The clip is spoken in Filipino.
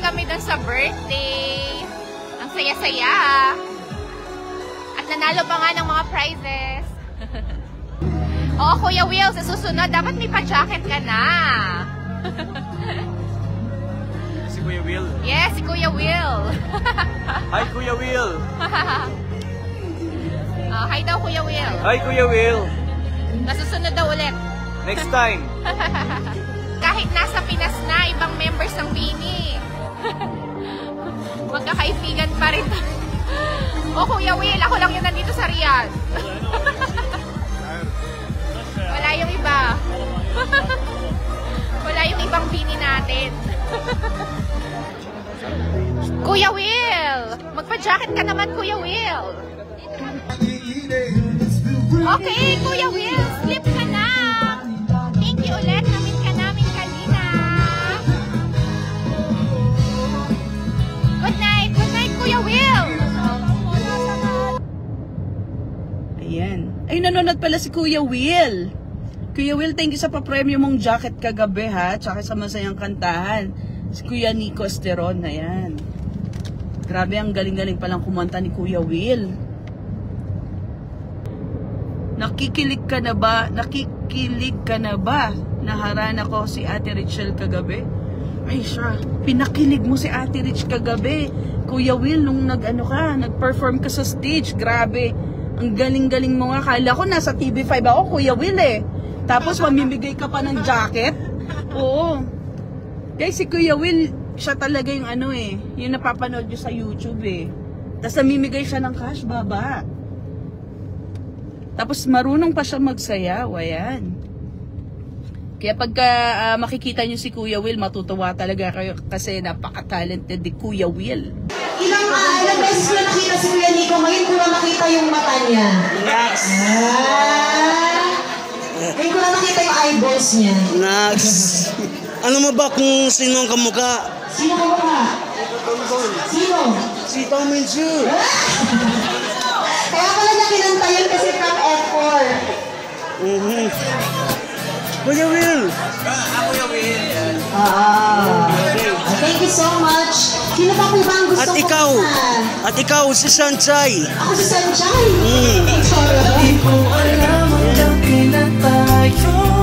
kami dun sa birthday. Ang saya-saya. At nanalo pa nga ng mga prizes. Oo, Kuya Will, sa susunod, dapat may pa-jacket ka na. Si Kuya Will. Yes, si Kuya Will. Hi, Kuya Will. Hi daw, Kuya Will. Hi, Kuya Will. Nasusunod daw ulit. Next time. Kahit nasa Pinas na, ibang members ng Bini. Magkakaibigan pa rin. Oh, Kuya Will, ako lang yun nandito sa Riyadh. Wala yung iba. Wala yung ibang Bini natin. Kuya Will, magpa-jacket ka naman, Kuya Will. Okay, Kuya Will, slip ka na. Thank you ulit. Namin ka namin kanina. Good night, Kuya Will. Ayan. Ay, nanonood pala si Kuya Will. Kuya Will, thank you sa pa-premium mong jacket kagabi ha. Tsaka sa masayang kantahan. Si Kuya Nico Esteron. Ayan. Grabe, ang galing-galing palang kumanta ni Kuya Will. Nakikilig ka na ba? Nakikilig ka na ba? Naharana ko si Ate Richelle kagabi. Ay siya, pinakilig mo si Ate Rich kagabi. Kuya Will, nung nag-perform ka sa stage. Grabe. Ang galing-galing mo nga. Kala ko nasa TV5 ako, Kuya Will eh. Tapos mamimigay ka pa ng jacket. Oo. Guys, si Kuya Will, siya talaga yung yung napapanood nyo sa YouTube eh. Tapos namimigay siya ng cash, baba. Tapos marunong pa siya magsayaw, ayan. Kaya pagka makikita nyo si Kuya Will, matutuwa talaga kayo kasi napaka-talented ni Kuya Will. Ilang beses ko nakita si Kuya Nico, ngayon ko na makita yung mata niya. Nax! Ngayon ko na nakita yung eyeballs niya. Nax! Ano mo ba kung sino ang kamukha? Sino kamukha? Sino? Si Tom Minsu! Kaya pala niya kinanta yun kasi from F4. Kuya Will! Kuya Will. Thank you so much. Sino pa po ba ang gusto At ko ikaw! na? At ikaw, si Sanchay! Ako si Sanjay. Mm. Sorry. Di ko alam hanggang kailan tayo